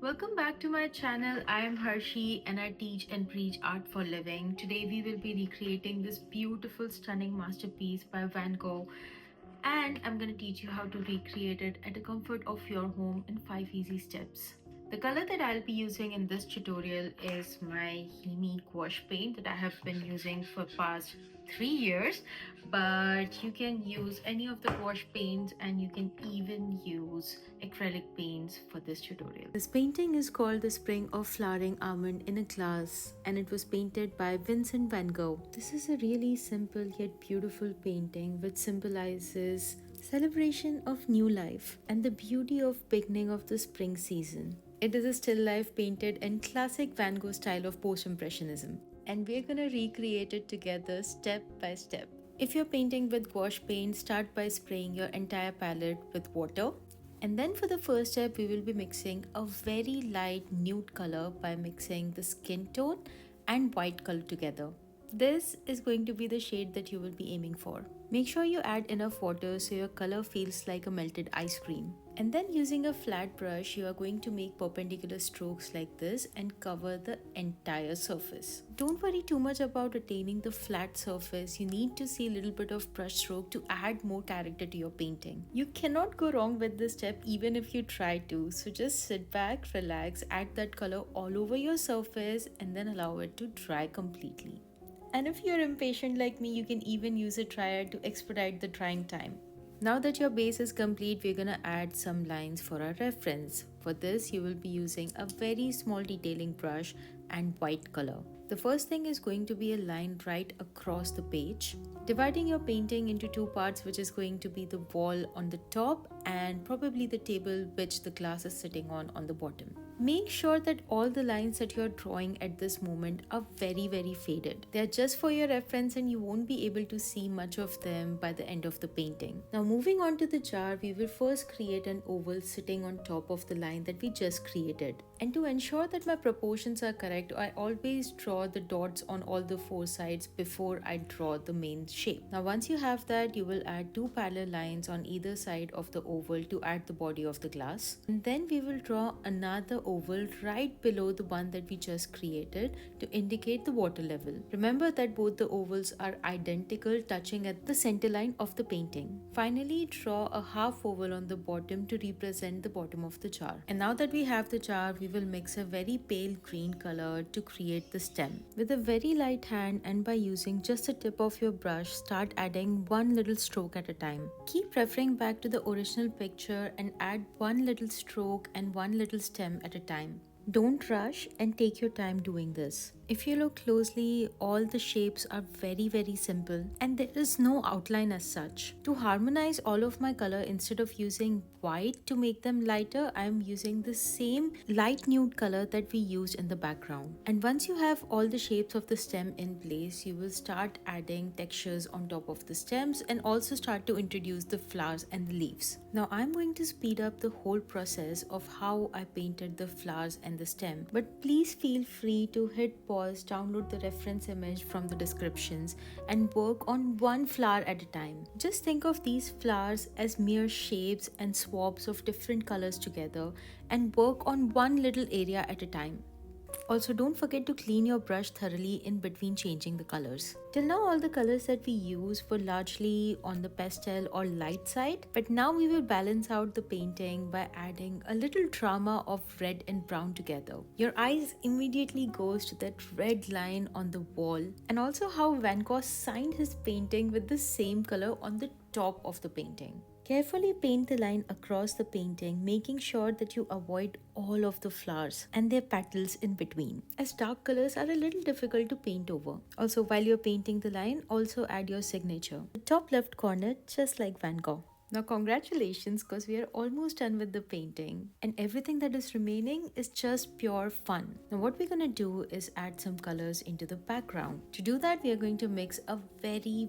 Welcome back to my channel. I am Harshi and I teach and preach art for living. Today we will be recreating this beautiful stunning masterpiece by Van Gogh, and I'm going to teach you how to recreate it at the comfort of your home in 5 easy steps. The color that I'll be using in this tutorial is my Himi gouache paint that I have been using for past 3 years, but you can use any of the gouache paints and you can even use acrylic paints for this tutorial. This painting is called The Spring of Flowering Almond in a Glass, and it was painted by Vincent van Gogh. This is a really simple yet beautiful painting which symbolizes celebration of new life and the beauty of beginning of the spring season. It is a still life painted in classic Van Gogh style of post-impressionism, and we're gonna recreate it together step by step. If you're painting with gouache paint, start by spraying your entire palette with water. And then for the first step, we will be mixing a very light nude color by mixing the skin tone and white color together. This is going to be the shade that you will be aiming for. Make sure you add enough water so your color feels like a melted ice cream. And then using a flat brush, you are going to make perpendicular strokes like this and cover the entire surface. Don't worry too much about attaining the flat surface. You need to see a little bit of brush stroke to add more character to your painting. You cannot go wrong with this step even if you try to. So just sit back, relax, add that color all over your surface and then allow it to dry completely. And if you're impatient like me, you can even use a dryer to expedite the drying time. Now that your base is complete, we're gonna add some lines for our reference. For this, you will be using a very small detailing brush and white color. The first thing is going to be a line right across the page, dividing your painting into two parts, which is going to be the wall on the top and probably the table which the glass is sitting on the bottom. Make sure that all the lines that you're drawing at this moment are very faded. They're just for your reference and you won't be able to see much of them by the end of the painting. Now moving on to the jar, we will first create an oval sitting on top of the line that we just created. And to ensure that my proportions are correct, I always draw the dots on all the four sides before I draw the main shape. Now once you have that, you will add two parallel lines on either side of the oval to add the body of the glass. And then we will draw another oval right below the one that we just created to indicate the water level. Remember that both the ovals are identical, touching at the center line of the painting. Finally, draw a half oval on the bottom to represent the bottom of the jar. And now that we have the jar, we will mix a very pale green color to create the stem. With a very light hand and by using just the tip of your brush, start adding one little stroke at a time. Keep referring back to the original picture and add one little stroke and one little stem at a time. Don't rush and take your time doing this. If you look closely, all the shapes are very simple and there is no outline as such. To harmonize all of my color, instead of using white to make them lighter, I am using the same light nude color that we used in the background. And once you have all the shapes of the stem in place, you will start adding textures on top of the stems and also start to introduce the flowers and the leaves. Now I'm going to speed up the whole process of how I painted the flowers and the stem, but please feel free to hit pause, download the reference image from the descriptions and work on one flower at a time. Just think of these flowers as mere shapes and swabs of different colors together and work on one little area at a time. Also, don't forget to clean your brush thoroughly in between changing the colors. Till now, all the colors that we used were largely on the pastel or light side, but now we will balance out the painting by adding a little drama of red and brown together. Your eyes immediately goes to that red line on the wall, and also how Van Gogh signed his painting with the same color on the top of the painting. Carefully paint the line across the painting, making sure that you avoid all of the flowers and their petals in between, as dark colors are a little difficult to paint over. Also, while you're painting the line, also add your signature. The top left corner, just like Van Gogh. Now congratulations, because we are almost done with the painting and everything that is remaining is just pure fun. Now what we're going to do is add some colors into the background. To do that, we are going to mix a very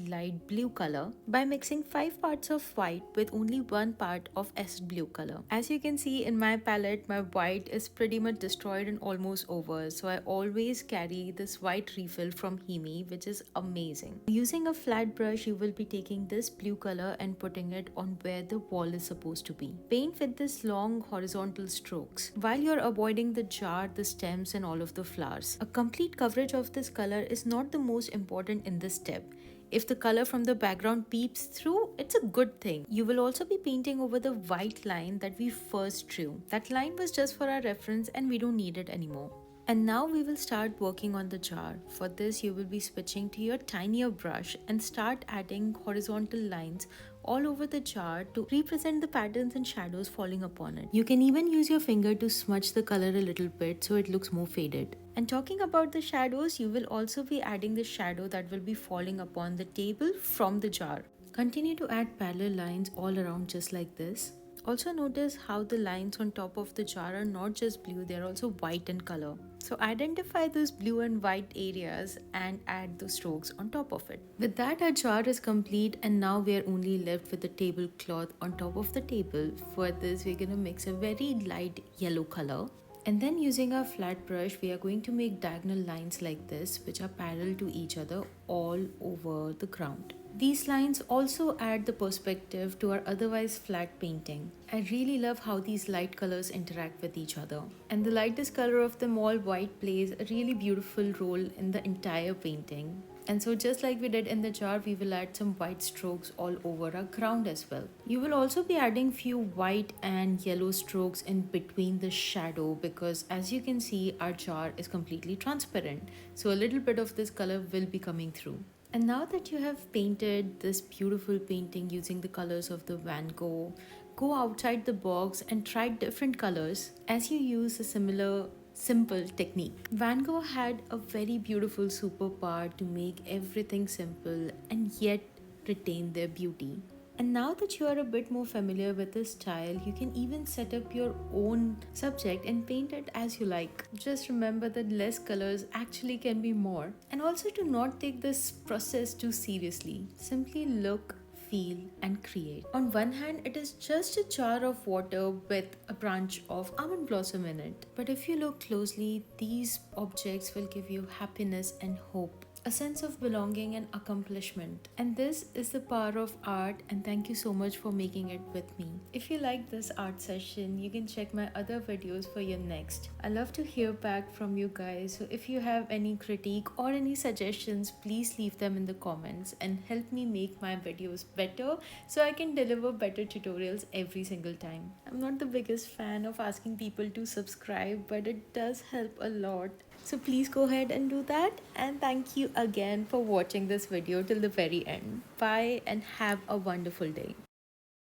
light blue color by mixing 5 parts of white with only 1 part of acid blue color. As you can see in my palette, my white is pretty much destroyed and almost over, so I always carry this white refill from Himi, which is amazing. Using a flat brush, you will be taking this blue color and putting putting it on where the wall is supposed to be. Paint with this long horizontal strokes while you're avoiding the jar, the stems and all of the flowers. A complete coverage of this color is not the most important in this step. If the color from the background peeps through, it's a good thing. You will also be painting over the white line that we first drew. That line was just for our reference and we don't need it anymore. And now we will start working on the jar. For this, you will be switching to your tinier brush and start adding horizontal lines all over the jar to represent the patterns and shadows falling upon it. You can even use your finger to smudge the color a little bit so it looks more faded. And talking about the shadows, you will also be adding the shadow that will be falling upon the table from the jar. Continue to add parallel lines all around just like this. Also notice how the lines on top of the jar are not just blue, they are also white in color. So identify those blue and white areas and add the strokes on top of it. With that, our jar is complete and now we are only left with the tablecloth on top of the table. For this, we're going to mix a very light yellow color. And then using our flat brush, we are going to make diagonal lines like this, which are parallel to each other all over the ground. These lines also add the perspective to our otherwise flat painting. I really love how these light colors interact with each other. And the lightest color of them all, white, plays a really beautiful role in the entire painting. And so just like we did in the jar, we will add some white strokes all over our ground as well. You will also be adding few white and yellow strokes in between the shadow because as you can see, our jar is completely transparent. So a little bit of this color will be coming through. And now that you have painted this beautiful painting using the colors of the Van Gogh, go outside the box and try different colors as you use a similar simple technique. Van Gogh had a very beautiful superpower to make everything simple and yet retain their beauty. And now that you are a bit more familiar with this style, you can even set up your own subject and paint it as you like. Just remember that less colors actually can be more. And also to not take this process too seriously. Simply look, feel and create. On one hand, it is just a jar of water with a branch of almond blossom in it. But if you look closely, these objects will give you happiness and hope, a sense of belonging and accomplishment. And this is the power of art, and thank you so much for making it with me. If you like this art session, you can check my other videos for your next. I love to hear back from you guys, so if you have any critique or any suggestions, please leave them in the comments and help me make my videos better so I can deliver better tutorials every single time. I'm not the biggest fan of asking people to subscribe, but it does help a lot. So please go ahead and do that, and thank you again for watching this video till the very end. Bye and have a wonderful day.